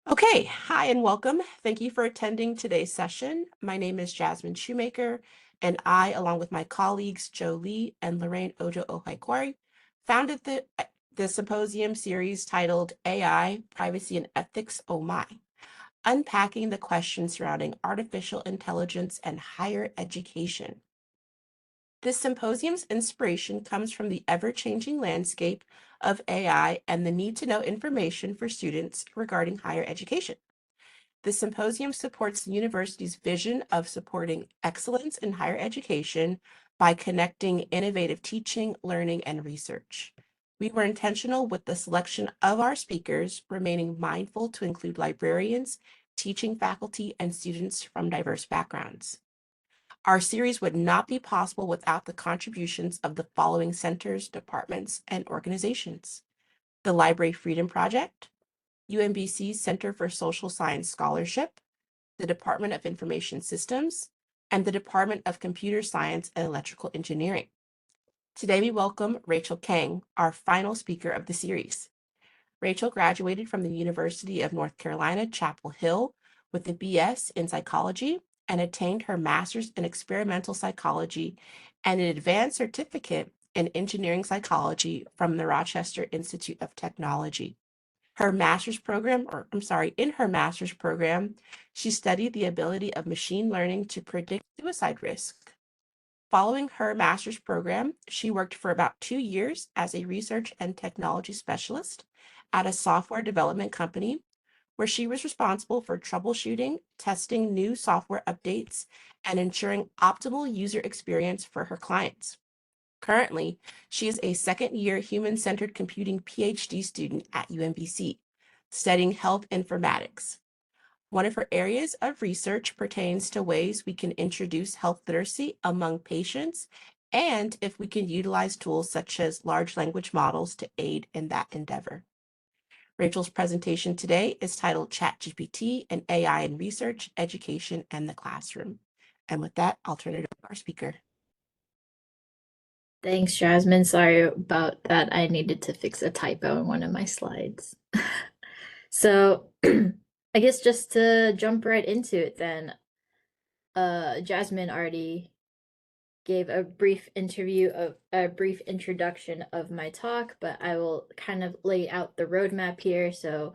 Okay, hi and welcome. Thank you for attending today's session. My name is Jasmine Shoemaker, and I, along with my colleagues Joe Lee and Lorraine Ojo Ohaikwari, founded the symposium series titled AI, Privacy and Ethics, Oh My, unpacking the questions surrounding artificial intelligence and higher education. This symposium's inspiration comes from the ever-changing landscape of AI and the need to know information for students regarding higher education. The symposium supports the university's vision of supporting excellence in higher education by connecting innovative teaching, learning, and research. We were intentional with the selection of our speakers, remaining mindful to include librarians, teaching faculty, and students from diverse backgrounds. Our series would not be possible without the contributions of the following centers, departments, and organizations: the Library Freedom Project, UMBC's Center for Social Science Scholarship, the Department of Information Systems, and the Department of Computer Science and Electrical Engineering. Today we welcome Rachael Kang, our final speaker of the series. Rachael graduated from the University of North Carolina, Chapel Hill with a BS in psychology and attained her master's in experimental psychology and an advanced certificate in engineering psychology from the Rochester Institute of Technology. In her master's program, she studied the ability of machine learning to predict suicide risk. Following her master's program, she worked for about 2 years as a research and technology specialist at a software development company, where she was responsible for troubleshooting, testing new software updates, and ensuring optimal user experience for her clients. Currently, she is a second-year human-centered computing PhD student at UMBC, studying health informatics. One of her areas of research pertains to ways we can introduce health literacy among patients and if we can utilize tools such as large language models to aid in that endeavor. Rachel's presentation today is titled ChatGPT and AI in Research, Education, and the Classroom. And with that, I'll turn it over to our speaker. Thanks, Jasmine. Sorry about that. I needed to fix a typo in one of my slides. So I guess just to jump right into it then, Jasmine already gave a brief introduction of my talk, but I will kind of lay out the roadmap here. So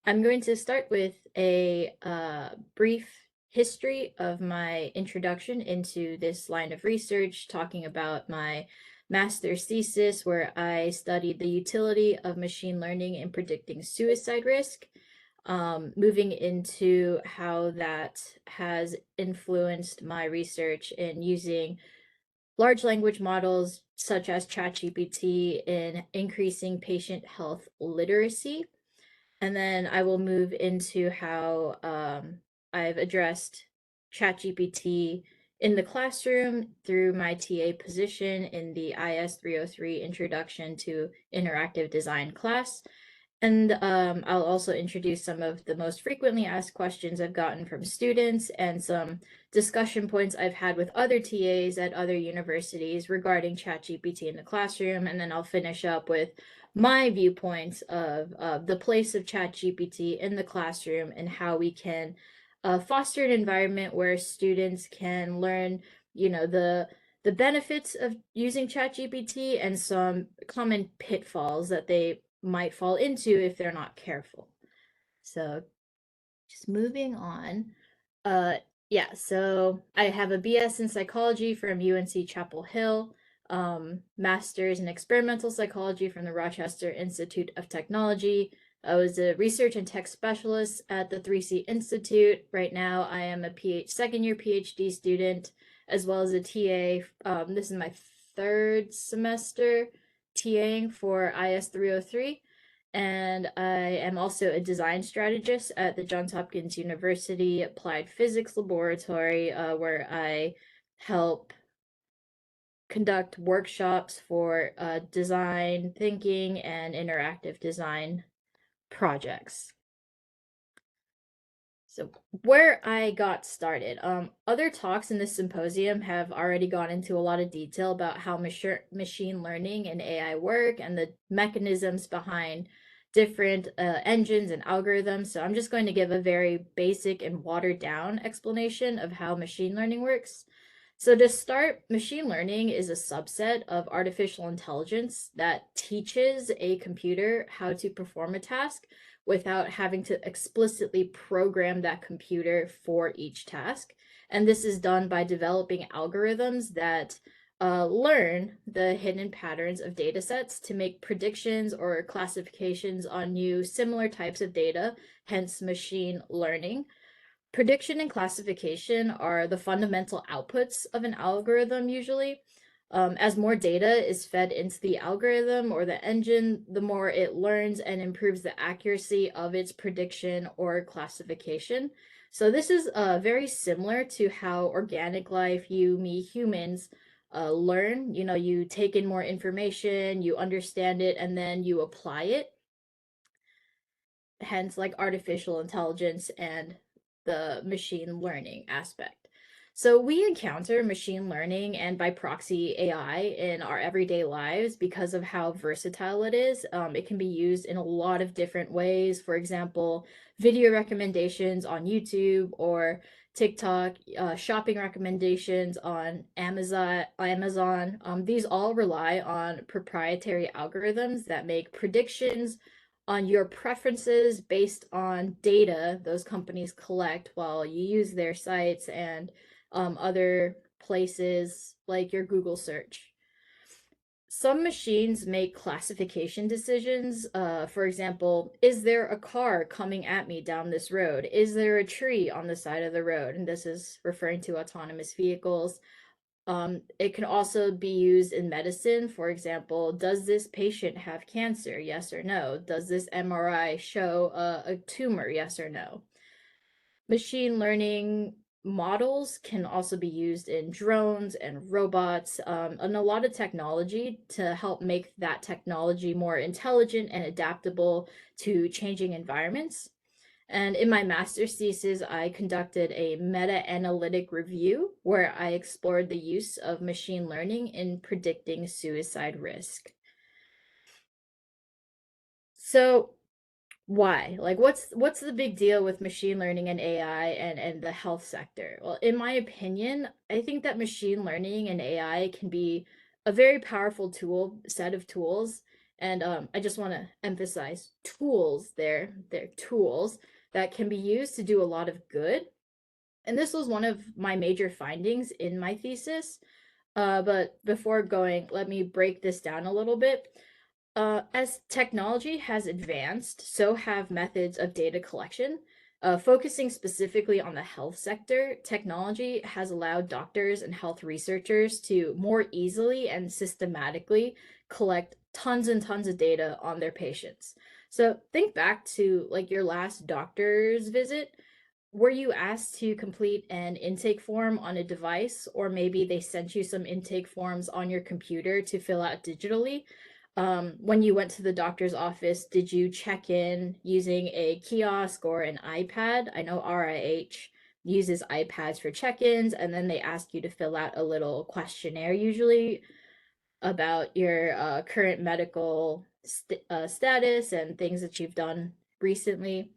I'm going to start with a brief history of my introduction into this line of research, talking about my master's thesis, where I studied the utility of machine learning in predicting suicide risk, moving into how that has influenced my research in using large language models such as ChatGPT in increasing patient health literacy. And then I will move into how I've addressed ChatGPT in the classroom through my TA position in the IS 303 Introduction to Interactive Design class. And I'll also introduce some of the most frequently asked questions I've gotten from students and some discussion points I've had with other TAs at other universities regarding ChatGPT in the classroom. And then I'll finish up with my viewpoints of the place of ChatGPT in the classroom and how we can foster an environment where students can learn, the benefits of using ChatGPT and some common pitfalls that they might fall into if they're not careful. So just moving on. Yeah, so I have a BS in psychology from UNC Chapel Hill, master's in experimental psychology from the Rochester Institute of Technology. I was a research and tech specialist at the 3C Institute. Right now, I am a second-year PhD student, as well as a TA. This is my third semester TAing for IS 303. And I am also a design strategist at the Johns Hopkins University Applied Physics Laboratory, where I help conduct workshops for design thinking and interactive design projects. So where I got started, other talks in this symposium have already gone into a lot of detail about how machine learning and AI work and the mechanisms behind different engines and algorithms. So I'm just going to give a very basic and watered down explanation of how machine learning works. So to start, machine learning is a subset of artificial intelligence that teaches a computer how to perform a task without having to explicitly program that computer for each task. And this is done by developing algorithms that learn the hidden patterns of data sets to make predictions or classifications on new similar types of data, hence machine learning. Prediction and classification are the fundamental outputs of an algorithm usually. As more data is fed into the algorithm or the engine, the more it learns and improves the accuracy of its prediction or classification. So this is very similar to how organic life, you, me, humans, learn. You know, you take in more information, you understand it, and then you apply it, hence like artificial intelligence and the machine learning aspect. So we encounter machine learning and by proxy AI in our everyday lives because of how versatile it is. It can be used in a lot of different ways. For example, video recommendations on YouTube or TikTok, shopping recommendations on Amazon. These all rely on proprietary algorithms that make predictions on your preferences based on data those companies collect while you use their sites and other places like your Google search. Some machines make classification decisions. For example, is there a car coming at me down this road? Is there a tree on the side of the road? And this is referring to autonomous vehicles. It can also be used in medicine. For example, does this patient have cancer? Yes or no. Does this MRI show a tumor? Yes or no. Machine learning models can also be used in drones and robots, and a lot of technology to help make that technology more intelligent and adaptable to changing environments. And in my master's thesis, I conducted a meta-analytic review where I explored the use of machine learning in predicting suicide risk. So why? Like what's the big deal with machine learning and AI and the health sector? Well, in my opinion, I think that machine learning and AI can be a very powerful set of tools. And I just want to emphasize tools there. They're tools that can be used to do a lot of good. And this was one of my major findings in my thesis. But before going, let me break this down a little bit. As technology has advanced, so have methods of data collection. Focusing specifically on the health sector, technology has allowed doctors and health researchers to more easily and systematically collect tons and tons of data on their patients. So think back to like your last doctor's visit. Were you asked to complete an intake form on a device, or maybe they sent you some intake forms on your computer to fill out digitally? When you went to the doctor's office, did you check in using a kiosk or an iPad? I know RIH uses iPads for check-ins, and then they ask you to fill out a little questionnaire usually about your current medical status and things that you've done recently.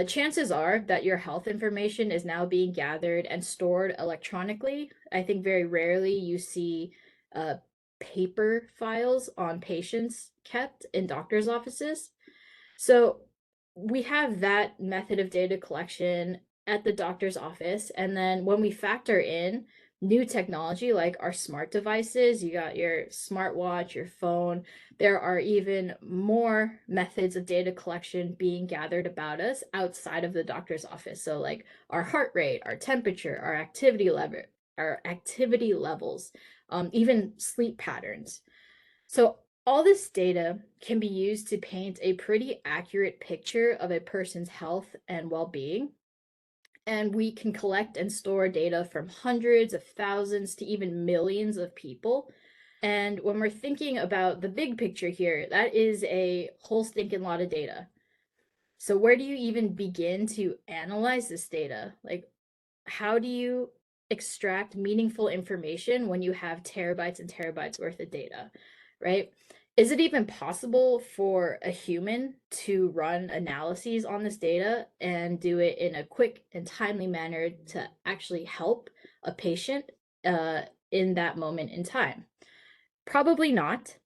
Chances are that your health information is now being gathered and stored electronically. I think very rarely you see uh, paper files on patients kept in doctor's offices. So we have that method of data collection at the doctor's office. And then when we factor in new technology like our smart devices, you got your smartwatch, your phone, there are even more methods of data collection being gathered about us outside of the doctor's office. So like our heart rate, our temperature, our activity levels, even sleep patterns. So all this data can be used to paint a pretty accurate picture of a person's health and well-being. And we can collect and store data from hundreds of thousands to even millions of people. And when we're thinking about the big picture here, that is a whole stinking lot of data. So where do you even begin to analyze this data? Like, how do you extract meaningful information when you have terabytes and terabytes worth of data, right? Is it even possible for a human to run analyses on this data and do it in a quick and timely manner to actually help a patient in that moment in time? Probably not.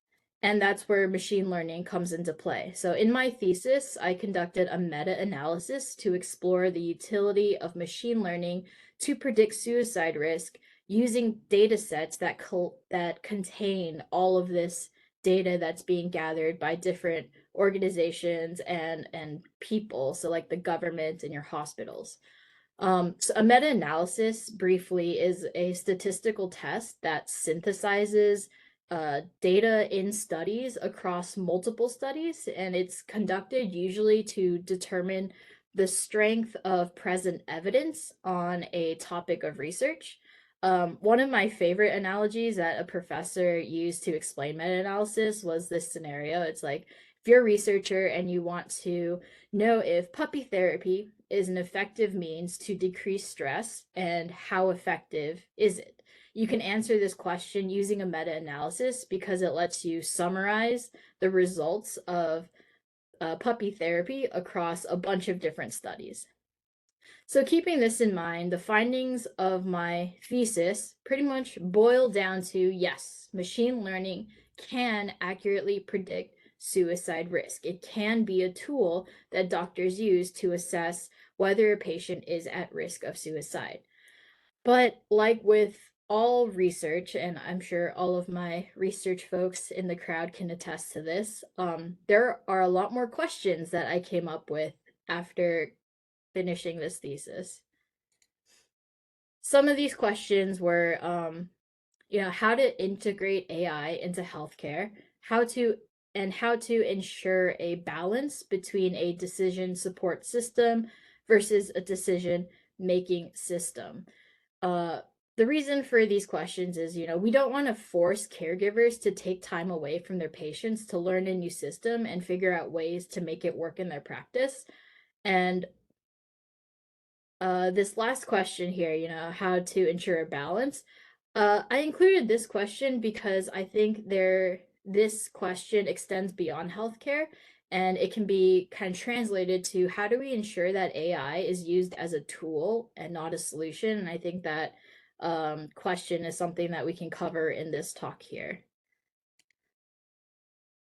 And that's where machine learning comes into play. So, in my thesis, I conducted a meta analysis to explore the utility of machine learning to predict suicide risk using data sets that contain all of this data that's being gathered by different organizations and people. So, like the government and your hospitals. So a meta-analysis, briefly, is a statistical test that synthesizes data in studies across multiple studies, and it's conducted usually to determine the strength of present evidence on a topic of research. One of my favorite analogies that a professor used to explain meta-analysis was this scenario. It's like if you're a researcher and you want to know if puppy therapy is an effective means to decrease stress and how effective is it? You can answer this question using a meta analysis because it lets you summarize the results of puppy therapy across a bunch of different studies. So, keeping this in mind, the findings of my thesis pretty much boil down to yes, machine learning can accurately predict suicide risk. It can be a tool that doctors use to assess whether a patient is at risk of suicide. But, like with all research, and I'm sure all of my research folks in the crowd can attest to this, there are a lot more questions that I came up with after finishing this thesis. Some of these questions were, how to integrate AI into healthcare, how to how to ensure a balance between a decision support system versus a decision making system. Uh, the reason for these questions is, we don't want to force caregivers to take time away from their patients to learn a new system and figure out ways to make it work in their practice. And this last question here, how to ensure a balance. I included this question because I think this question extends beyond healthcare and it can be kind of translated to how do we ensure that AI is used as a tool and not a solution? And I think that question is something that we can cover in this talk here.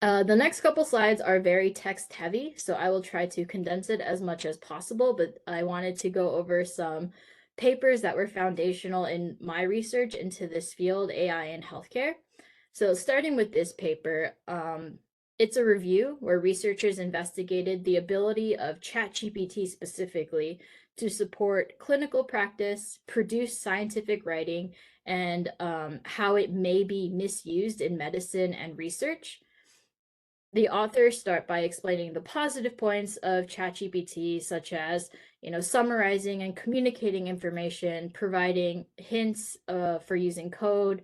The next couple slides are very text heavy, so I will try to condense it as much as possible, but I wanted to go over some papers that were foundational in my research into this field, AI in healthcare. So starting with this paper, it's a review where researchers investigated the ability of ChatGPT specifically to support clinical practice, produce scientific writing, and how it may be misused in medicine and research. The authors start by explaining the positive points of ChatGPT, such as, summarizing and communicating information, providing hints for using code,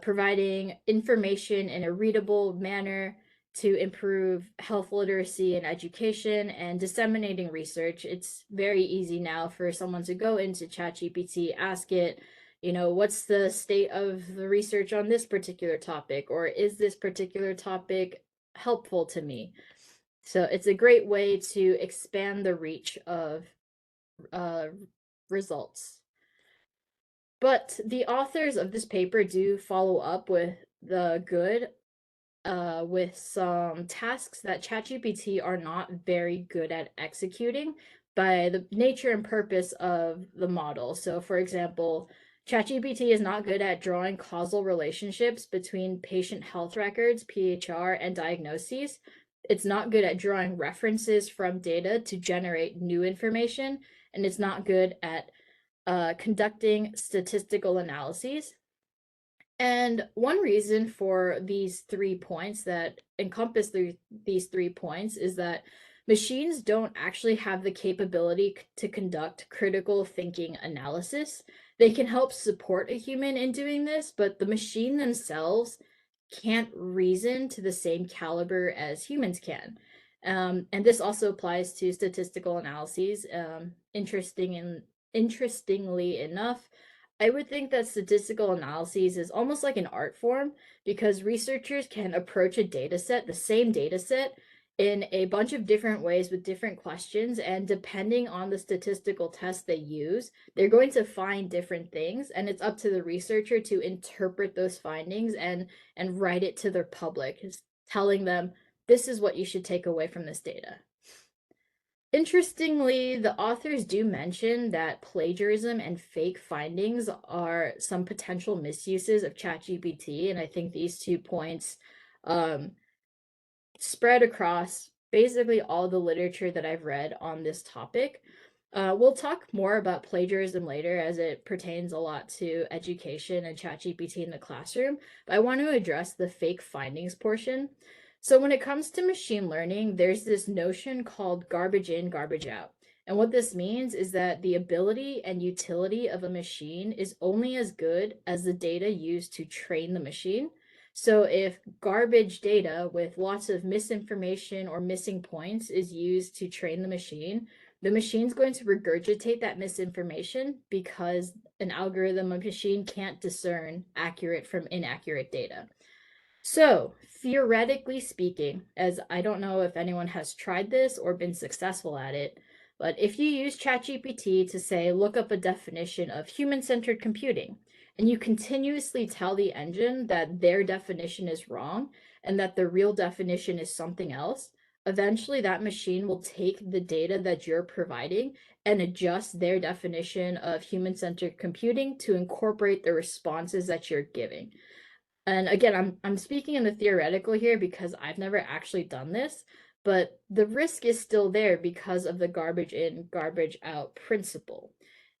providing information in a readable manner to improve health literacy and education, and disseminating research. It's very easy now for someone to go into ChatGPT, ask it, what's the state of the research on this particular topic, or is this particular topic helpful to me? So it's a great way to expand the reach of results. But the authors of this paper do follow up with some tasks that ChatGPT are not very good at executing by the nature and purpose of the model. So, for example, ChatGPT is not good at drawing causal relationships between patient health records, PHR, and diagnoses. It's not good at drawing references from data to generate new information, and it's not good at conducting statistical analyses. And one reason for these 3 points that encompass these 3 points is that machines don't actually have the capability to conduct critical thinking analysis. They can help support a human in doing this, but the machine themselves can't reason to the same caliber as humans can. And this also applies to statistical analyses. Interestingly enough, I would think that statistical analyses is almost like an art form because researchers can approach a data set, the same data set, in a bunch of different ways with different questions. And depending on the statistical test they use, they're going to find different things. And it's up to the researcher to interpret those findings and write it to their public, telling them this is what you should take away from this data. Interestingly, the authors do mention that plagiarism and fake findings are some potential misuses of ChatGPT, and I think these 2 points um, spread across basically all the literature that I've read on this topic. We'll talk more about plagiarism later as it pertains a lot to education and ChatGPT in the classroom, but I want to address the fake findings portion. So when it comes to machine learning, there's this notion called garbage in, garbage out. And what this means is that the ability and utility of a machine is only as good as the data used to train the machine. So if garbage data with lots of misinformation or missing points is used to train the machine's going to regurgitate that misinformation because an algorithm, a machine can't discern accurate from inaccurate data. So, theoretically speaking, as I don't know if anyone has tried this or been successful at it, but if you use ChatGPT to say, look up a definition of human centered computing, and you continuously tell the engine that their definition is wrong and that the real definition is something else, eventually that machine will take the data that you're providing and adjust their definition of human centered computing to incorporate the responses that you're giving. And again, I'm speaking in the theoretical here because I've never actually done this, but the risk is still there because of the garbage in, garbage out principle.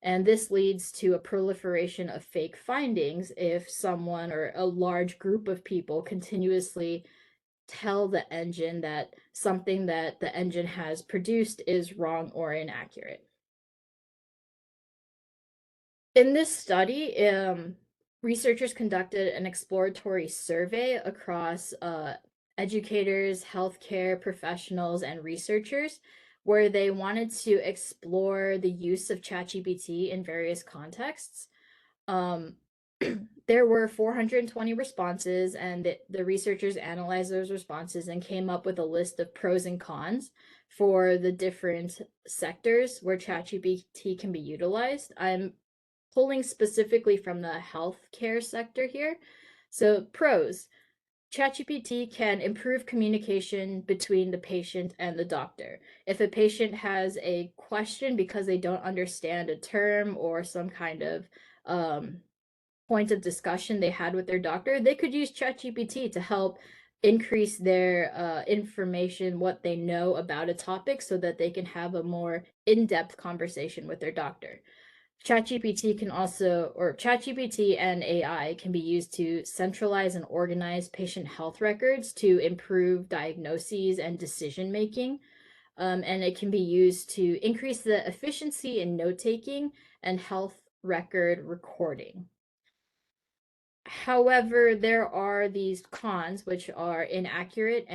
And this leads to a proliferation of fake findings if someone or a large group of people continuously tell the engine that something that the engine has produced is wrong or inaccurate. In this study, researchers conducted an exploratory survey across educators, healthcare professionals, and researchers, where they wanted to explore the use of ChatGPT in various contexts. Um, there were 420 responses, and the researchers analyzed those responses and came up with a list of pros and cons for the different sectors where ChatGPT can be utilized. I'm pulling specifically from the healthcare sector here. So, pros: ChatGPT can improve communication between the patient and the doctor. If a patient has a question because they don't understand a term or some kind of point of discussion they had with their doctor, they could use ChatGPT to help increase their information, what they know about a topic, so that they can have a more in-depth conversation with their doctor. ChatGPT and AI can be used to centralize and organize patient health records to improve diagnoses and decision making. And it can be used to increase the efficiency in note taking and health record recording. However, there are these cons, which are inaccuracies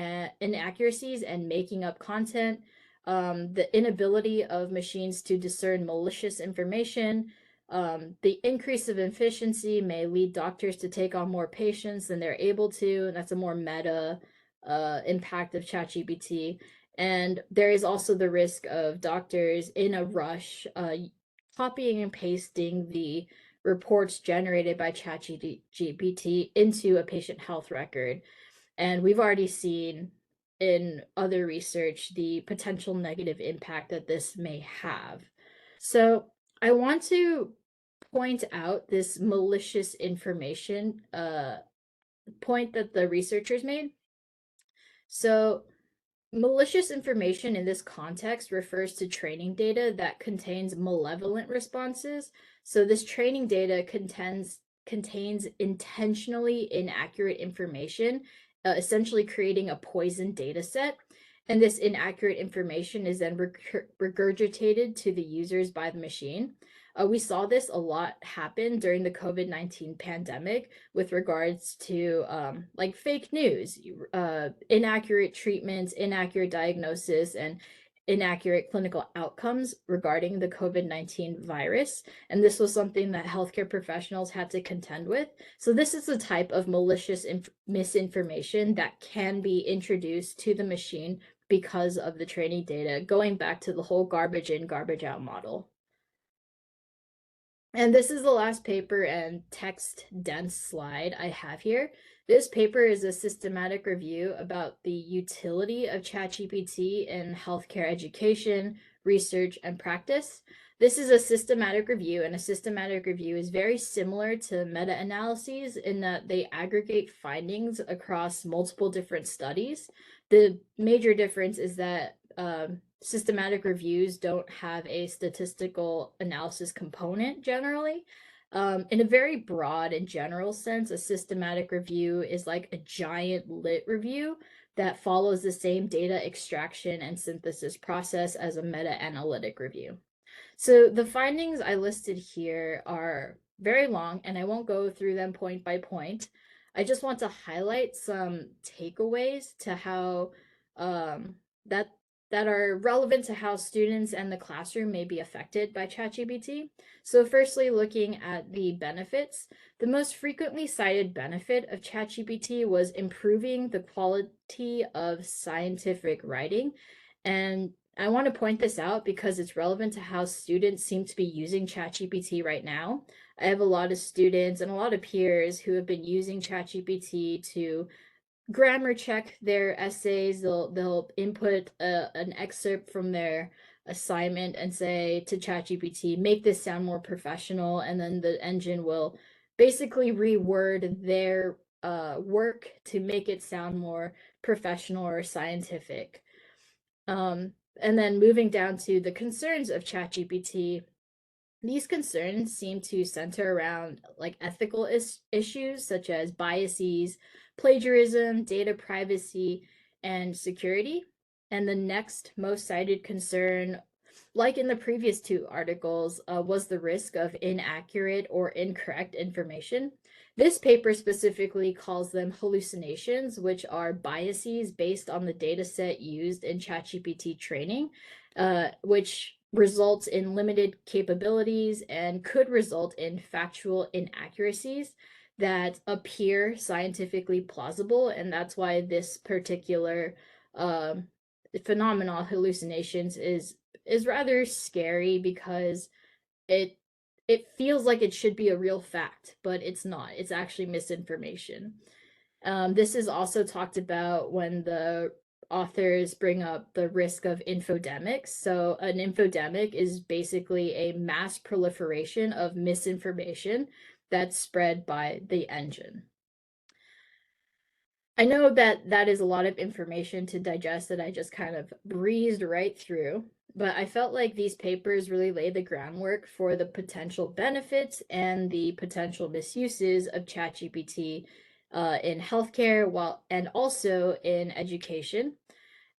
and making up content, the inability of machines to discern malicious information, the increase of efficiency may lead doctors to take on more patients than they're able to, and that's a more meta impact of ChatGPT. And there is also the risk of doctors in a rush copying and pasting the reports generated by ChatGPT into a patient health record. And we've already seen in other research the potential negative impact that this may have. So I want to point out this malicious information point that the researchers made. So malicious information in this context refers to training data that contains malevolent responses. So this training data contains intentionally inaccurate information, essentially creating a poisoned data set. And this inaccurate information is then regurgitated to the users by the machine. We saw this a lot happen during the COVID-19 pandemic with regards to fake news, inaccurate treatments, inaccurate diagnosis, and inaccurate clinical outcomes regarding the COVID-19 virus. And this was something that healthcare professionals had to contend with. So this is the type of malicious misinformation that can be introduced to the machine because of the training data, going back to the whole garbage in, garbage out model. And this is the last paper and text dense slide I have here. This paper is a systematic review about the utility of ChatGPT in healthcare education, research, and practice. This is a systematic review, and a systematic review is very similar to meta-analyses in that they aggregate findings across multiple different studies. The major difference is that systematic reviews don't have a statistical analysis component generally. In a very broad and general sense, a systematic review is like a giant lit review that follows the same data extraction and synthesis process as a meta-analytic review. So the findings I listed here are very long, and I won't go through them point by point. I just want to highlight some takeaways to how um, that that are relevant to how students and the classroom may be affected by ChatGPT. So firstly, looking at the benefits, the most frequently cited benefit of ChatGPT was improving the quality of scientific writing. And I want to point this out because it's relevant to how students seem to be using ChatGPT right now. I have a lot of students and a lot of peers who have been using ChatGPT to grammar check their essays. They'll input an excerpt from their assignment and say to ChatGPT, make this sound more professional, and then the engine will basically reword their work to make it sound more professional or scientific. And then moving down to the concerns of ChatGPT, these concerns seem to center around like ethical issues such as biases, plagiarism, data privacy, and security. And the next most cited concern, like in the previous two articles, was the risk of inaccurate or incorrect information. This paper specifically calls them hallucinations, which are biases based on the data set used in ChatGPT training, which results in limited capabilities and could result in factual inaccuracies that appear scientifically plausible. And that's why this particular phenomenon, hallucinations, is rather scary because it it feels like it should be a real fact, but it's not. It's actually misinformation. This is also talked about when the authors bring up the risk of infodemics. So an infodemic is basically a mass proliferation of misinformation that's spread by the engine. I know that that is a lot of information to digest that I just kind of breezed right through, but I felt like these papers really lay the groundwork for the potential benefits and the potential misuses of ChatGPT in healthcare and also in education,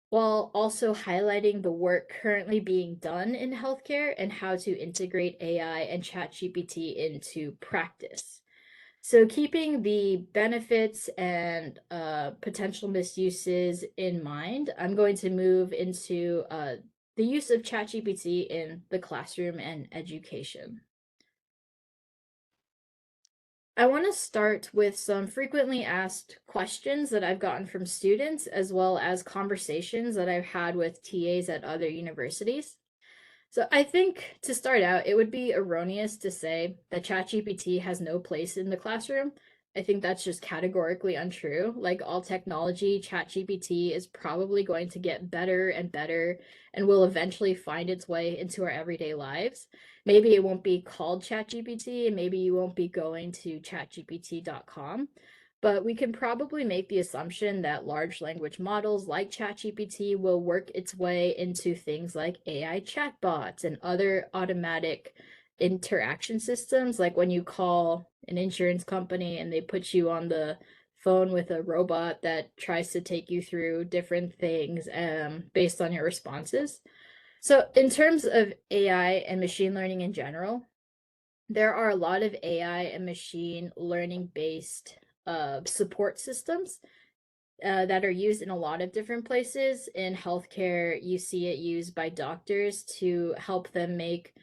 while also highlighting the work currently being done in healthcare and how to integrate AI and ChatGPT into practice. So keeping the benefits and potential misuses in mind, I'm going to move into the use of ChatGPT in the classroom and education. I want to start with some frequently asked questions that I've gotten from students, as well as conversations that I've had with TAs at other universities. So I think to start out, it would be erroneous to say that ChatGPT has no place in the classroom. I think that's just categorically untrue. Like all technology, ChatGPT is probably going to get better and better and will eventually find its way into our everyday lives. Maybe it won't be called ChatGPT, and maybe you won't be going to chatgpt.com. But we can probably make the assumption that large language models like ChatGPT will work its way into things like AI chatbots and other automatic interaction systems, like when you call an insurance company and they put you on the phone with a robot that tries to take you through different things based on your responses. So in terms of AI and machine learning in general, there are a lot of AI and machine learning based support systems that are used in a lot of different places. In healthcare, you see it used by doctors to help them make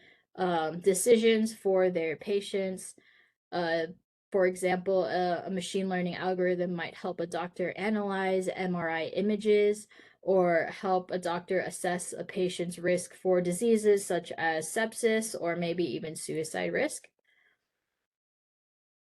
decisions for their patients. Uh, for example, a machine learning algorithm might help a doctor analyze MRI images or help a doctor assess a patient's risk for diseases such as sepsis or maybe even suicide risk.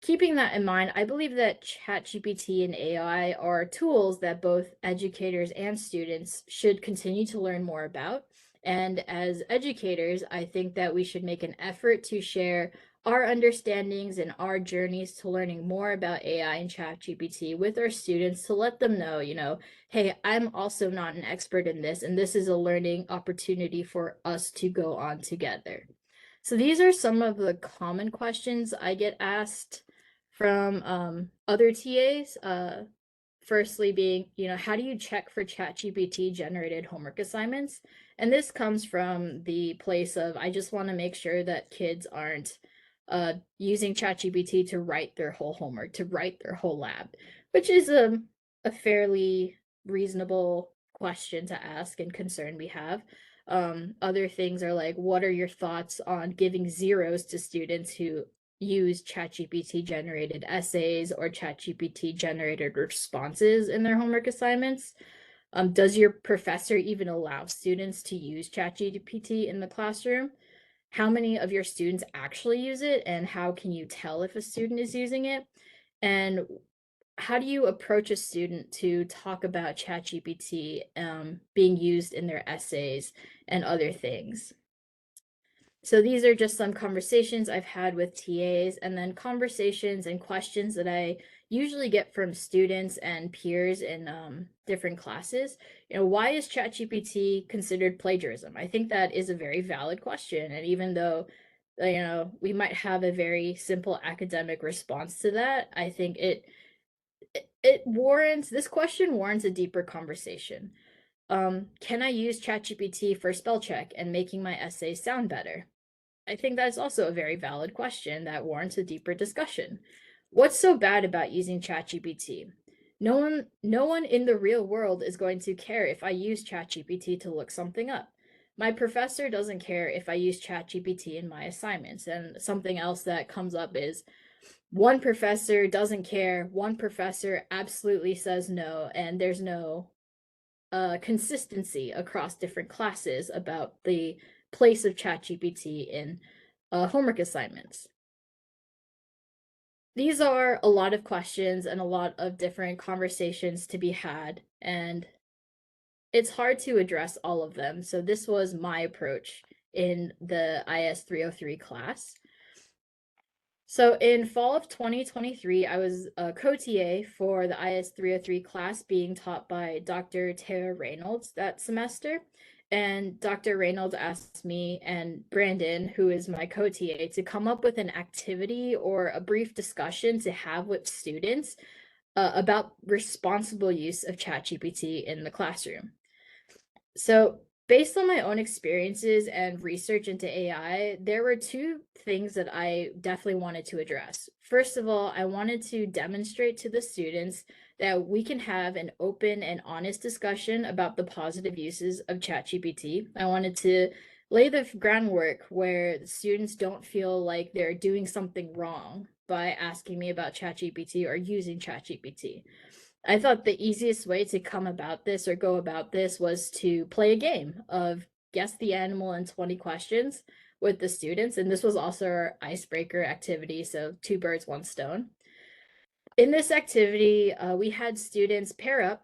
Keeping that in mind, I believe that ChatGPT and AI are tools that both educators and students should continue to learn more about. And as educators, I think that we should make an effort to share our understandings and our journeys to learning more about AI and ChatGPT with our students to let them know, hey, I'm also not an expert in this, and this is a learning opportunity for us to go on together. So these are some of the common questions I get asked from other TAs. Firstly, being, how do you check for ChatGPT generated homework assignments? And this comes from the place of I just want to make sure that kids aren't using ChatGPT to write their whole homework, to write their whole lab, which is a fairly reasonable question to ask and concern we have. Other things are like, what are your thoughts on giving zeros to students who use ChatGPT generated essays or ChatGPT generated responses in their homework assignments? Does your professor even allow students to use ChatGPT in the classroom? How many of your students actually use it, and how can you tell if a student is using it? And how do you approach a student to talk about ChatGPT being used in their essays and other things? So these are just some conversations I've had with TAs, and then conversations and questions that I usually get from students and peers in different classes. Why is ChatGPT considered plagiarism? I think that is a very valid question. And even though, we might have a very simple academic response to that, I think this question warrants a deeper conversation. Can I use ChatGPT for spell check and making my essays sound better? I think that's also a very valid question that warrants a deeper discussion. What's so bad about using ChatGPT? No one in the real world is going to care if I use ChatGPT to look something up. My professor doesn't care if I use ChatGPT in my assignments. And something else that comes up is one professor doesn't care, one professor absolutely says no, and there's no consistency across different classes about the place of ChatGPT in homework assignments. These are a lot of questions and a lot of different conversations to be had, and it's hard to address all of them. So this was my approach in the IS 303 class. So in fall of 2023, I was a co-TA for the IS 303 class being taught by Dr. Tara Reynolds that semester. And Dr. Reynolds asked me and Brandon, who is my co-TA, to come up with an activity or a brief discussion to have with students about responsible use of ChatGPT in the classroom. So, based on my own experiences and research into AI, there were two things that I definitely wanted to address. First of all, I wanted to demonstrate to the students that we can have an open and honest discussion about the positive uses of ChatGPT. I wanted to lay the groundwork where the students don't feel like they're doing something wrong by asking me about ChatGPT or using ChatGPT. I thought the easiest way to come about this or go about this was to play a game of guess the animal in 20 questions with the students. And this was also our icebreaker activity. So two birds, one stone. In this activity, we had students pair up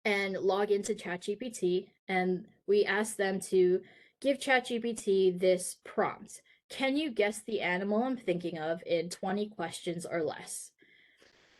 and log into ChatGPT, and we asked them to give ChatGPT this prompt. Can you guess the animal I'm thinking of in 20 questions or less?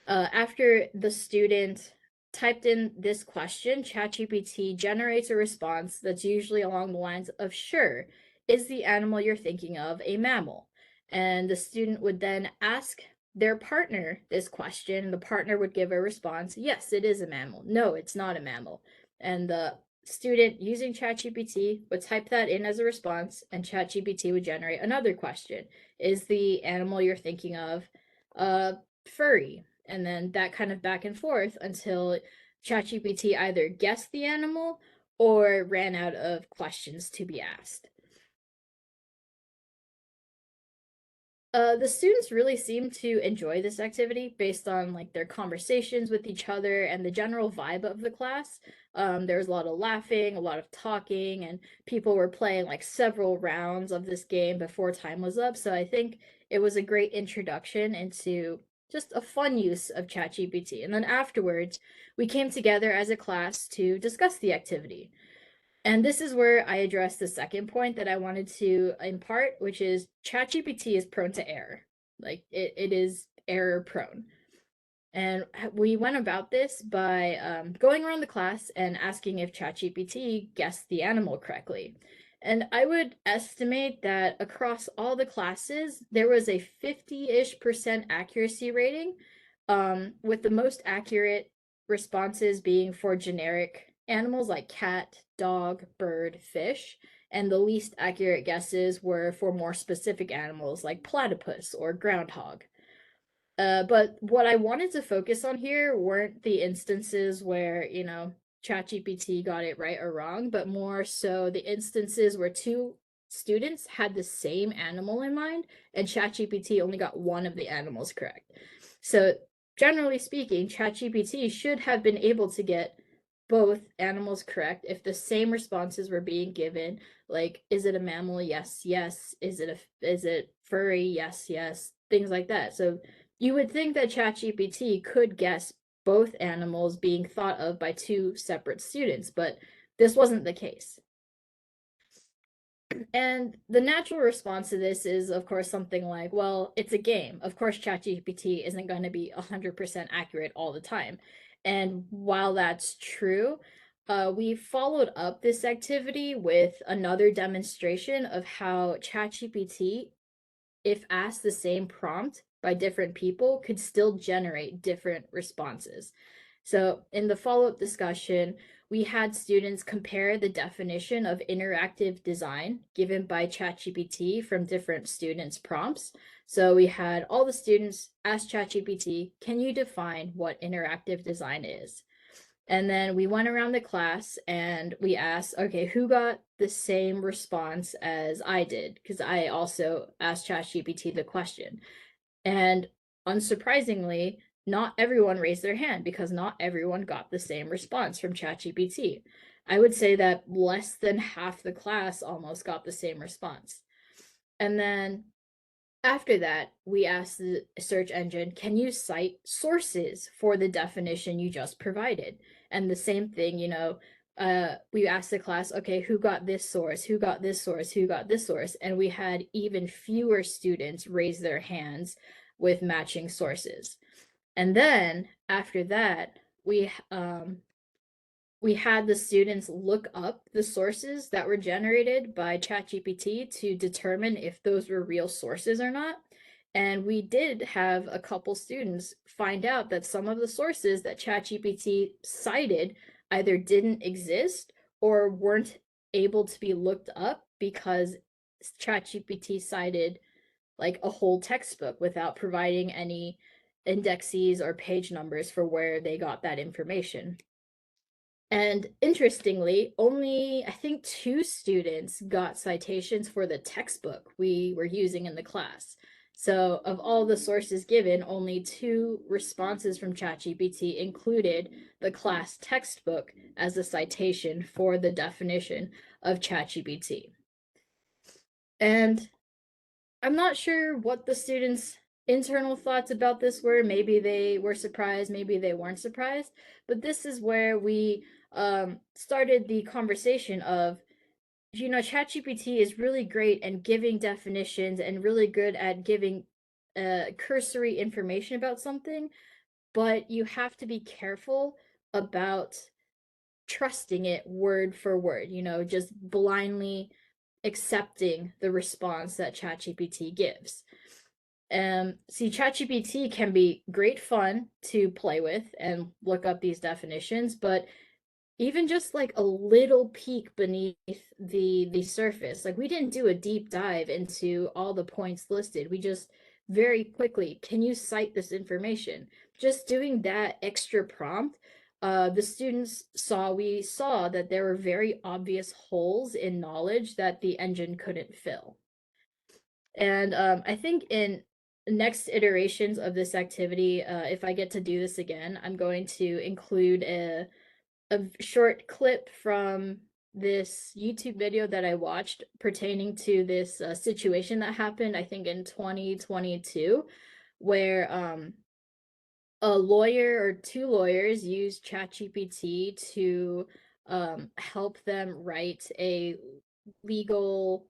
After the student typed in this question, ChatGPT generates a response that's usually along the lines of, sure, is the animal you're thinking of a mammal? And the student would then ask their partner this question. The partner would give a response, yes, it is a mammal. No, it's not a mammal. And the student using ChatGPT would type that in as a response, and ChatGPT would generate another question. Is the animal you're thinking of furry? And then that kind of back and forth until ChatGPT either guessed the animal or ran out of questions to be asked. The students really seemed to enjoy this activity based on like their conversations with each other and the general vibe of the class. There was a lot of laughing, a lot of talking, and people were playing like several rounds of this game before time was up. So I think it was a great introduction into just a fun use of ChatGPT. And then afterwards, we came together as a class to discuss the activity. And this is where I address the second point that I wanted to impart, which is ChatGPT is prone to error. Like it is error prone. And we went about this by going around the class and asking if ChatGPT guessed the animal correctly. And I would estimate that across all the classes, there was a 50-ish% accuracy rating, with the most accurate responses being for generic animals like cat, dog, bird, fish, and the least accurate guesses were for more specific animals like platypus or groundhog. But what I wanted to focus on here weren't the instances where, ChatGPT got it right or wrong, but more so the instances where two students had the same animal in mind and ChatGPT only got one of the animals correct. So, generally speaking, ChatGPT should have been able to get both animals correct if the same responses were being given, like is it a mammal? Yes, yes. Is it furry? Yes, yes. Things like that. So you would think that ChatGPT could guess both animals being thought of by two separate students, but this wasn't the case. And the natural response to this is, of course, something like, well, it's a game. Of course, ChatGPT isn't going to be 100% accurate all the time. And while that's true, we followed up this activity with another demonstration of how ChatGPT, if asked the same prompt by different people, could still generate different responses. So, in the follow up discussion, we had students compare the definition of interactive design given by ChatGPT from different students' prompts. So, we had all the students ask ChatGPT, can you define what interactive design is? And then we went around the class and we asked, okay, who got the same response as I did? Because I also asked ChatGPT the question. And unsurprisingly, not everyone raised their hand because not everyone got the same response from ChatGPT. I would say that less than half the class almost got the same response. And then after that, we asked the search engine, can you cite sources for the definition you just provided? And the same thing, we asked the class, okay, who got this source? Who got this source? Who got this source? And we had even fewer students raise their hands with matching sources. And then after that, we had the students look up the sources that were generated by ChatGPT to determine if those were real sources or not. And we did have a couple students find out that some of the sources that ChatGPT cited either didn't exist or weren't able to be looked up because ChatGPT cited like a whole textbook without providing any indexes or page numbers for where they got that information. And interestingly, only I think two students got citations for the textbook we were using in the class. So, of all the sources given, only two responses from ChatGPT included the class textbook as a citation for the definition of ChatGPT. And I'm not sure what the students' internal thoughts about this were. Maybe they were surprised, maybe they weren't surprised. But this is where we started the conversation of, ChatGPT is really great at giving definitions and really good at giving cursory information about something, but you have to be careful about trusting it word for word, just blindly accepting the response that ChatGPT gives. See, ChatGPT can be great fun to play with and look up these definitions, but even just like a little peek beneath the surface, like we didn't do a deep dive into all the points listed. We just very quickly, can you cite this information? Just doing that extra prompt we saw that there were very obvious holes in knowledge that the engine couldn't fill. And I think in next iterations of this activity, if I get to do this again, I'm going to include a short clip from this YouTube video that I watched pertaining to this situation that happened, I think in 2022, where a lawyer or two lawyers used ChatGPT to help them write a legal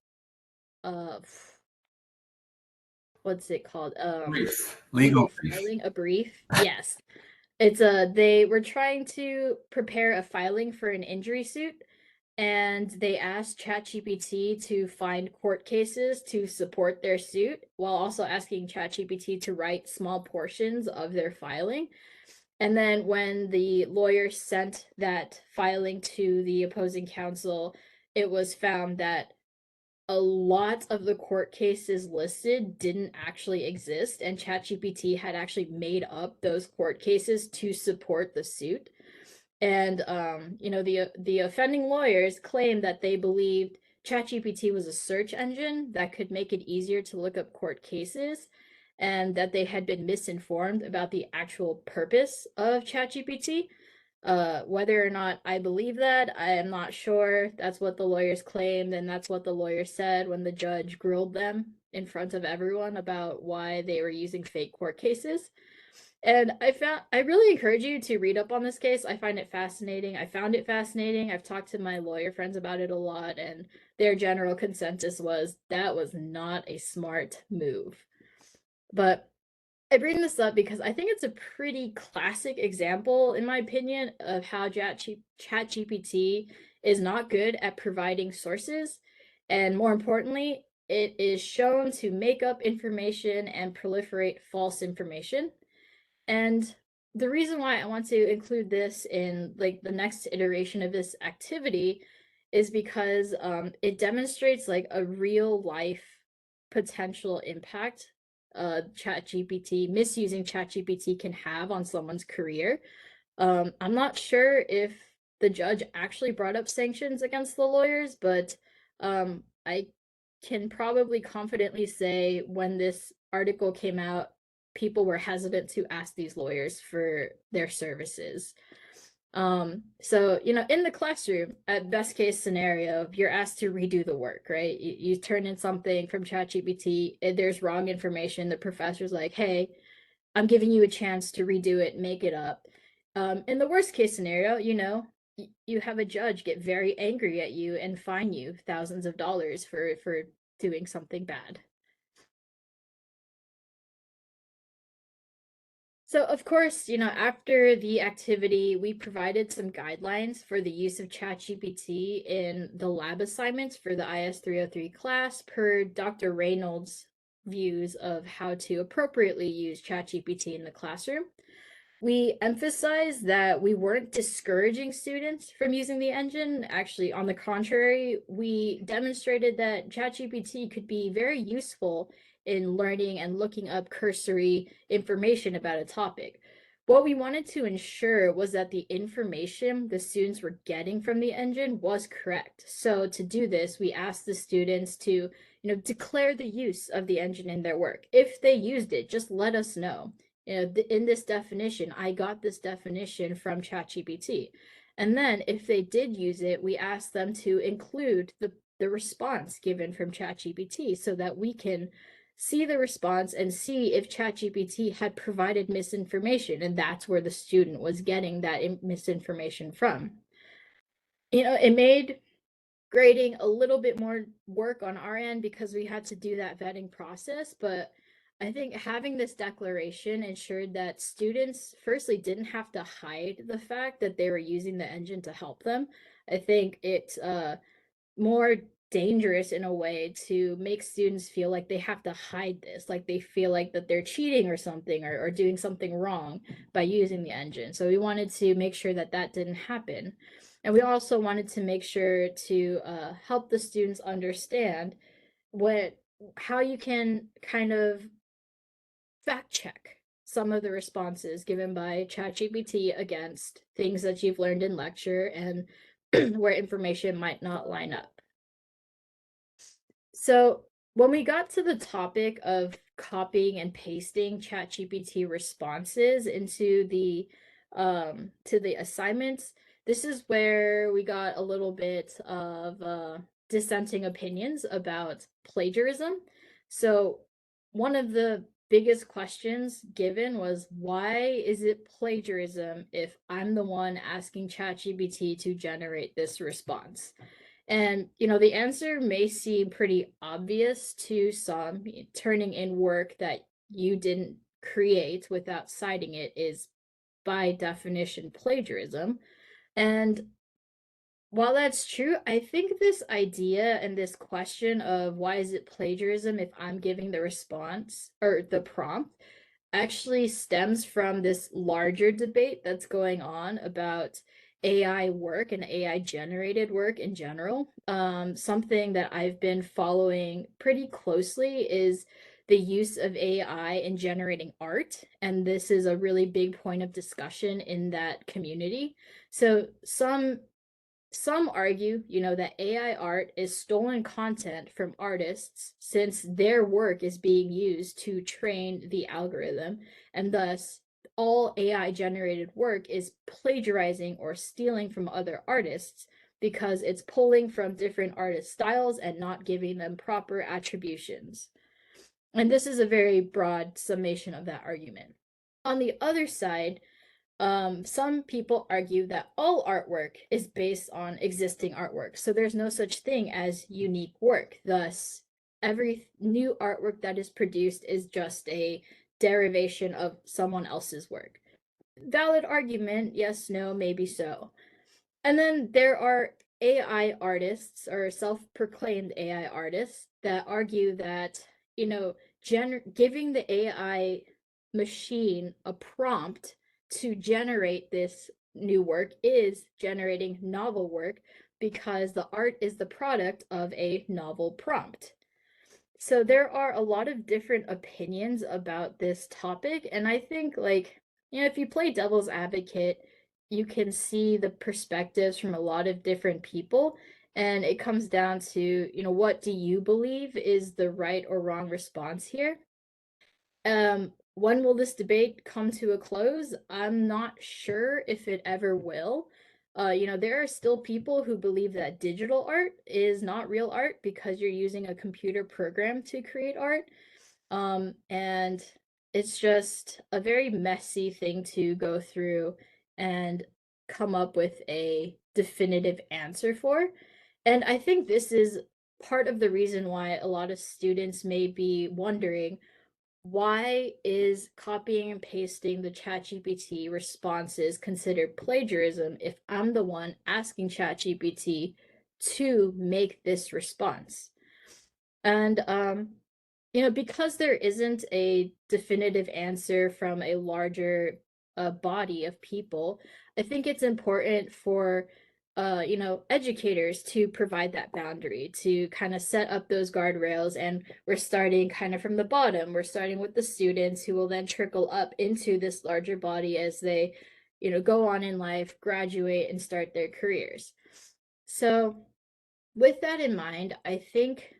uh what's it called? Brief. Legal Legal brief. filing, a brief. Yes. It's they were trying to prepare a filing for an injury suit, and they asked ChatGPT to find court cases to support their suit while also asking ChatGPT to write small portions of their filing. And then when the lawyer sent that filing to the opposing counsel, it was found that a lot of the court cases listed didn't actually exist, and ChatGPT had actually made up those court cases to support the suit. And the offending lawyers claimed that they believed ChatGPT was a search engine that could make it easier to look up court cases, and that they had been misinformed about the actual purpose of ChatGPT. Whether or not I believe that, I am not sure. That's what the lawyers claimed, and that's what the lawyers said when the judge grilled them in front of everyone about why they were using fake court cases. And I really encourage you to read up on this case. I find it fascinating. I found it fascinating. I've talked to my lawyer friends about it a lot, and their general consensus was that was not a smart move. But I bring this up because I think it's a pretty classic example, in my opinion, of how ChatGPT is not good at providing sources. And more importantly, it is shown to make up information and proliferate false information. And the reason why I want to include this in like the next iteration of this activity is because it demonstrates like a real life potential impact misusing ChatGPT can have on someone's career. I'm not sure if the judge actually brought up sanctions against the lawyers, but I can probably confidently say when this article came out, people were hesitant to ask these lawyers for their services. So, in the classroom, at best case scenario, you're asked to redo the work, right? You turn in something from ChatGPT, there's wrong information. The professor's like, hey, I'm giving you a chance to redo it, make it up. In the worst case scenario, you have a judge get very angry at you and fine you thousands of dollars for doing something bad. So, of course, after the activity, we provided some guidelines for the use of ChatGPT in the lab assignments for the IS 303 class per Dr. Reynolds' views of how to appropriately use ChatGPT in the classroom. We emphasized that we weren't discouraging students from using the engine. Actually, on the contrary, we demonstrated that ChatGPT could be very useful in learning and looking up cursory information about a topic. What we wanted to ensure was that the information the students were getting from the engine was correct. So to do this, we asked the students to, declare the use of the engine in their work. If they used it, just let us know. In this definition, I got this definition from ChatGPT. And then if they did use it, we asked them to include the response given from ChatGPT so that we can see the response and see if ChatGPT had provided misinformation. And that's where the student was getting that misinformation from. It made grading a little bit more work on our end because we had to do that vetting process, but I think having this declaration ensured that students firstly didn't have to hide the fact that they were using the engine to help them. I think it's more dangerous in a way to make students feel like they have to hide this, like they feel like that they're cheating or something or doing something wrong by using the engine. So we wanted to make sure that that didn't happen. And we also wanted to make sure to help the students understand how you can kind of fact check some of the responses given by ChatGPT against things that you've learned in lecture and where information might not line up. So when we got to the topic of copying and pasting ChatGPT responses into the to the assignments, this is where we got a little bit of dissenting opinions about plagiarism. So one of the biggest questions given was, why is it plagiarism if I'm the one asking ChatGPT to generate this response? And, the answer may seem pretty obvious to some. Turning in work that you didn't create without citing it is by definition plagiarism. And while that's true, I think this idea and this question of why is it plagiarism if I'm giving the response or the prompt actually stems from this larger debate that's going on about AI work and AI generated work in general. Something that I've been following pretty closely is the use of AI in generating art. And this is a really big point of discussion in that community. So some argue, that AI art is stolen content from artists since their work is being used to train the algorithm, and thus all AI generated work is plagiarizing or stealing from other artists because it's pulling from different artist styles and not giving them proper attributions. And this is a very broad summation of that argument. On the other side, some people argue that all artwork is based on existing artwork, so there's no such thing as unique work. Thus, every new artwork that is produced is just a derivation of someone else's work. Valid argument, yes, no, maybe so. And then there are AI artists or self-proclaimed AI artists that argue that, giving the AI machine a prompt to generate this new work is generating novel work because the art is the product of a novel prompt. So there are a lot of different opinions about this topic, and I think, if you play devil's advocate, you can see the perspectives from a lot of different people, and it comes down to, what do you believe is the right or wrong response here? When will this debate come to a close? I'm not sure if it ever will. There are still people who believe that digital art is not real art because you're using a computer program to create art. And it's just a very messy thing to go through and come up with a definitive answer for. And I think this is part of the reason why a lot of students may be wondering, why is copying and pasting the ChatGPT responses considered plagiarism if I'm the one asking ChatGPT to make this response? And because there isn't a definitive answer from a larger body of people, I think it's important for educators to provide that boundary, to kind of set up those guardrails. And we're starting kind of from the bottom. We're starting with the students who will then trickle up into this larger body as they, go on in life, graduate, and start their careers. So with that in mind, I think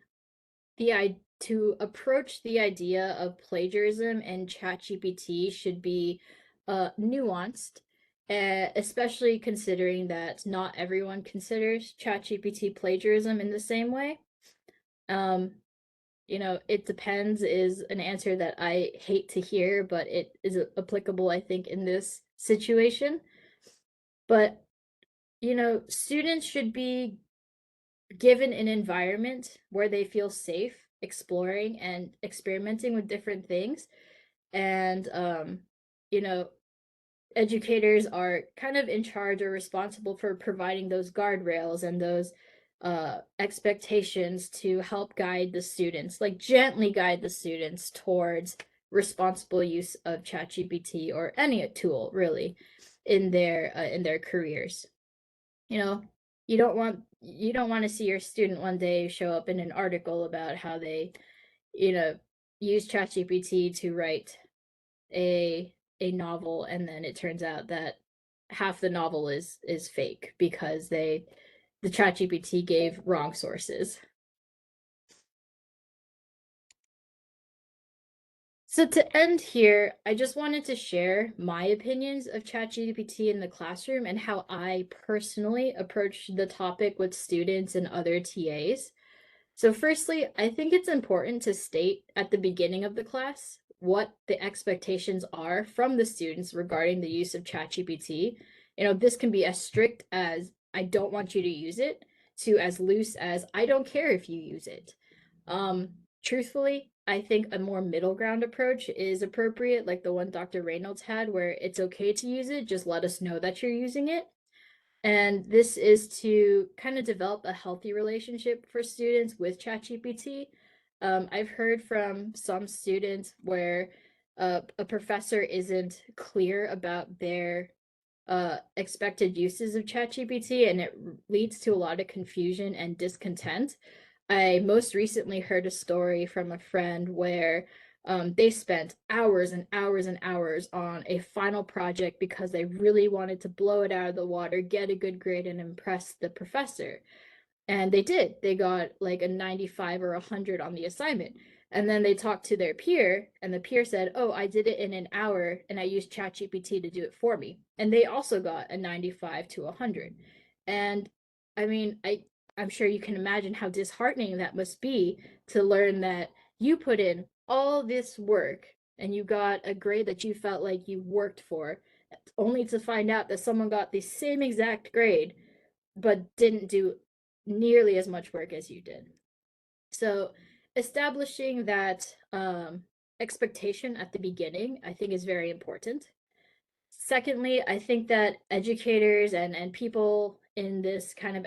to approach the idea of plagiarism and ChatGPT should be nuanced, especially considering that not everyone considers ChatGPT plagiarism in the same way. It depends is an answer that I hate to hear, but it is applicable, I think, in this situation. But, students should be given an environment where they feel safe exploring and experimenting with different things. And you know educators are kind of in charge or responsible for providing those guardrails and those expectations to help guide the students, like gently guide the students towards responsible use of ChatGPT or any tool really in their careers. you know you don't want to see your student one day show up in an article about how they you know use ChatGPT to write a novel, and then it turns out that half the novel is fake because the ChatGPT gave wrong sources. So to end here, I just wanted to share my opinions of ChatGPT in the classroom and how I personally approach the topic with students and other TAs. So firstly, I think it's important to state at the beginning of the class what the expectations are from the students regarding the use of ChatGPT. This can be as strict as I don't want you to use it to as loose as I don't care if you use it. Um, Truthfully, I think a more middle ground approach is appropriate, like the one Dr. Reynolds had, where it's okay to use it, just let us know that you're using it. And this is to kind of develop a healthy relationship for students with ChatGPT. I've heard from some students where a professor isn't clear about their expected uses of ChatGPT, and it leads to a lot of confusion and discontent. I most recently heard a story from a friend where they spent hours and hours and hours on a final project because they really wanted to blow it out of the water, get a good grade, and impress the professor. And they did. They got like a 95 or 100 on the assignment. And then they talked to their peer, and the peer said, "Oh, I did it in an hour, and I used ChatGPT to do it for me." And they also got a 95 to 100. And I mean, I'm sure you can imagine how disheartening that must be to learn that you put in all this work and you got a grade that you felt like you worked for, only to find out that someone got the same exact grade but didn't do nearly as much work as you did. So establishing that expectation at the beginning, I think, is very important. Secondly, I think that educators and people in this kind of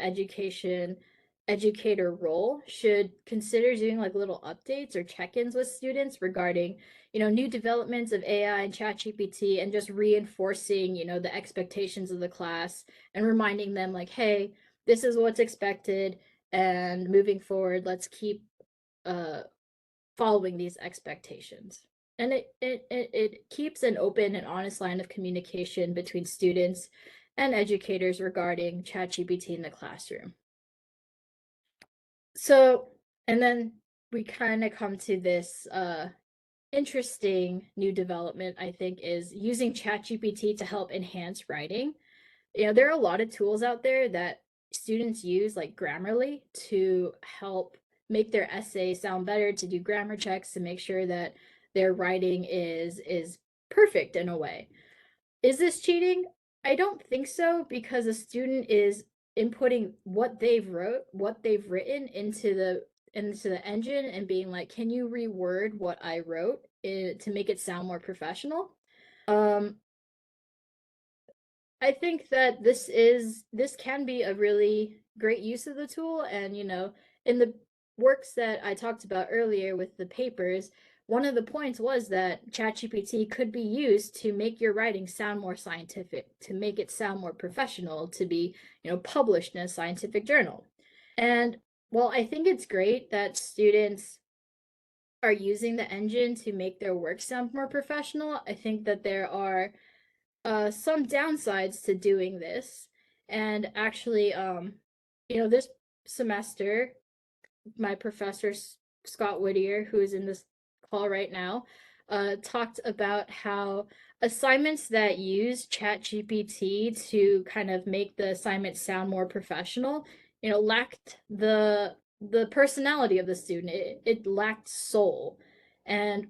educator role should consider doing like little updates or check-ins with students regarding, new developments of AI and ChatGPT, and just reinforcing, the expectations of the class and reminding them like, hey, this is what's expected, and moving forward, let's keep uh following these expectations. And it keeps an open and honest line of communication between students and educators regarding ChatGPT in the classroom. So, and then we kind of come to this interesting new development, I think, is using ChatGPT to help enhance writing. There are a lot of tools out there that students use, like Grammarly, to help make their essay sound better, to do grammar checks, to make sure that their writing is perfect in a way. Is this cheating? I don't think so, because a student is inputting what they've written into the engine and being like, "Can you reword what I wrote to make it sound more professional?" Um, I think that this can be a really great use of the tool. And in the works that I talked about earlier with the papers, one of the points was that ChatGPT could be used to make your writing sound more scientific, to make it sound more professional, to be, published in a scientific journal. And while I think it's great that students are using the engine to make their work sound more professional, I think that there are some downsides to doing this. And actually, this semester, my professor, Scott Whittier, who is in this call right now, talked about how assignments that use ChatGPT to kind of make the assignment sound more professional, lacked the personality of the student. It lacked soul. And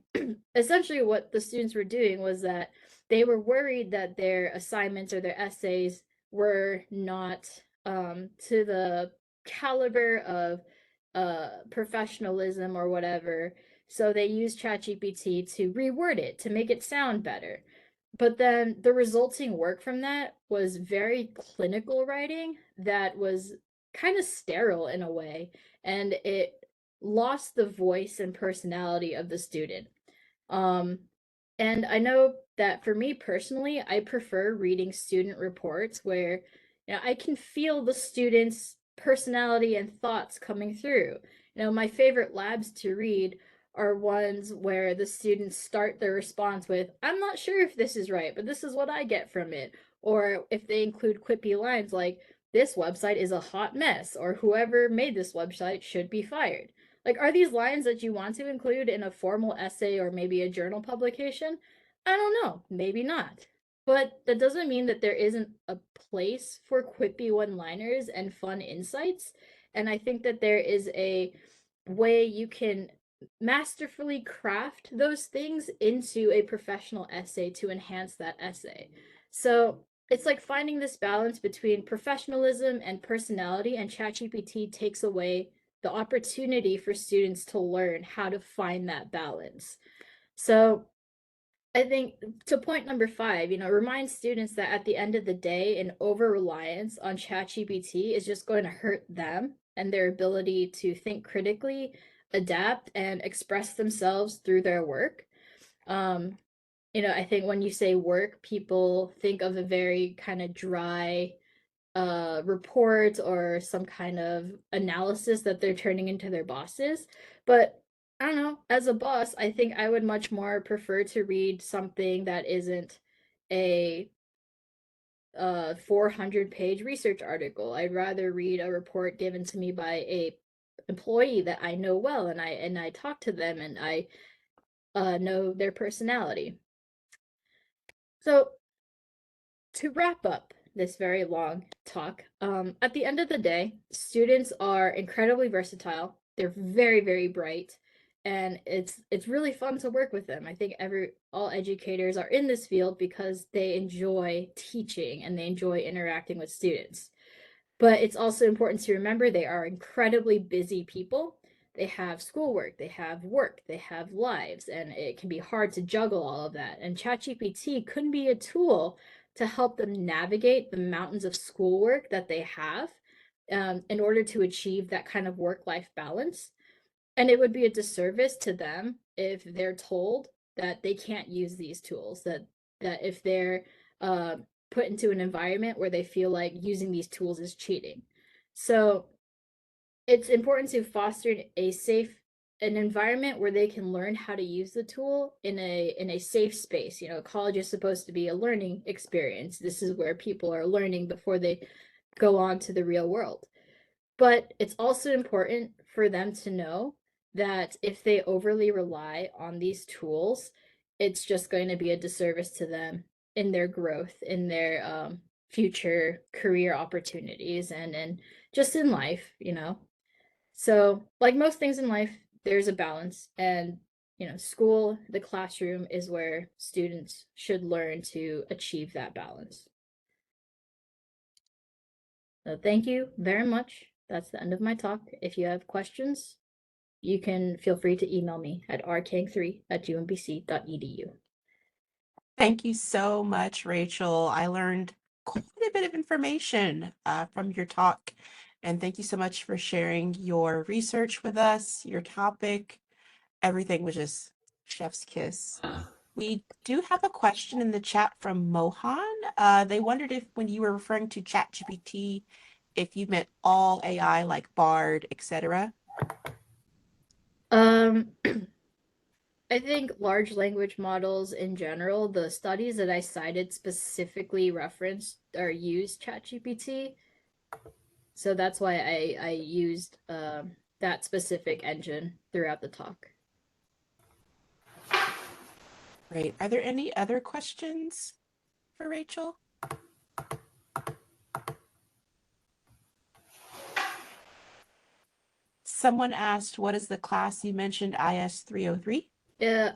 essentially what the students were doing was that they were worried that their assignments or their essays were not to the caliber of professionalism or whatever. So they used ChatGPT to reword it to make it sound better. But then the resulting work from that was very clinical writing that was kind of sterile in a way, and it lost the voice and personality of the student. Um, and I know that for me personally, I prefer reading student reports where I can feel the students' personality and thoughts coming through. My favorite labs to read are ones where the students start their response with, I'm not sure if this is right, but this is what I get from it. Or if they include quippy lines like, this website is a hot mess, or whoever made this website should be fired. Like, are these lines that you want to include in a formal essay or maybe a journal publication? I don't know, maybe not. But that doesn't mean that there isn't a place for quippy one liners and fun insights. And I think that there is a way you can masterfully craft those things into a professional essay to enhance that essay. So it's like finding this balance between professionalism and personality, and ChatGPT takes away the opportunity for students to learn how to find that balance. So I think to point number 5, remind students that at the end of the day, an over reliance on ChatGPT is just going to hurt them and their ability to think critically, adapt, and express themselves through their work. Um, I think when you say work, people think of a very kind of dry report or some kind of analysis that they're turning into their bosses. But I don't know, as a boss, I think I would much more prefer to read something that isn't a 400-page research article. I'd rather read a report given to me by a employee that I know well, and I talk to them, and I know their personality. So to wrap up this very long talk, at the end of the day, students are incredibly versatile. They're very, very bright, and it's really fun to work with them. I think all educators are in this field because they enjoy teaching and they enjoy interacting with students. But it's also important to remember they are incredibly busy people. They have schoolwork, they have work, they have lives, and it can be hard to juggle all of that. And ChatGPT could be a tool to help them navigate the mountains of schoolwork that they have, in order to achieve that kind of work-life balance. And it would be a disservice to them if they're told that they can't use these tools, that if they're uh, put into an environment where they feel like using these tools is cheating. So it's important to foster an environment where they can learn how to use the tool in a safe space. College is supposed to be a learning experience. This is where people are learning before they go on to the real world. But it's also important for them to know that if they overly rely on these tools, it's just going to be a disservice to them in their growth, in their future career opportunities, and just in life. So, like most things in life, there's a balance, and school, the classroom is where students should learn to achieve that balance. So thank you very much. That's the end of my talk. If you have questions, you can feel free to email me at rkang3@umbc.edu. Thank you so much, Rachel. I learned quite a bit of information from your talk. And thank you so much for sharing your research with us, your topic. Everything was just chef's kiss. We do have a question in the chat from Mohan. They wondered if, when you were referring to ChatGPT, if you meant all AI like Bard, etc. Um, I think large language models in general, the studies that I cited specifically referenced or used ChatGPT. So that's why I used that specific engine throughout the talk. Great. Are there any other questions for Rachel? Someone asked, what is the class you mentioned, IS 303?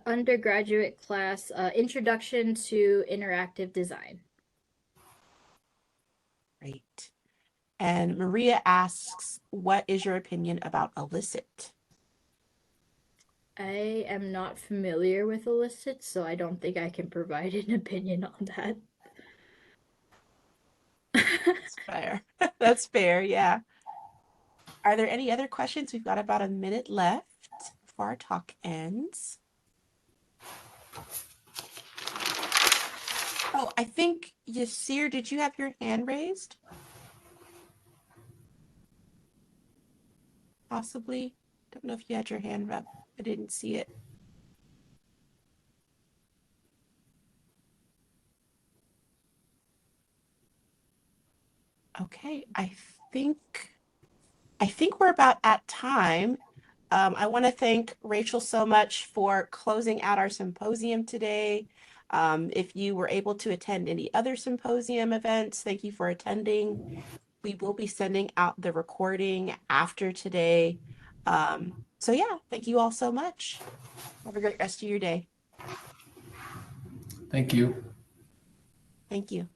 Undergraduate class, Introduction to Interactive Design. Great. And Maria asks, what is your opinion about illicit? I am not familiar with illicit, so I don't think I can provide an opinion on that. That's fair. That's fair, yeah. Are there any other questions? We've got about a minute left before our talk ends. Oh, I think, Yasir, did you have your hand raised? Possibly. Don't know if you had your hand up I didn't see it. Okay, I think we're about at time. I want to thank Rachel so much for closing out our symposium today. If you were able to attend any other symposium events, thank you for attending. We will be sending out the recording after today. So yeah, thank you all so much. Have a great rest of your day. Thank you. Thank you.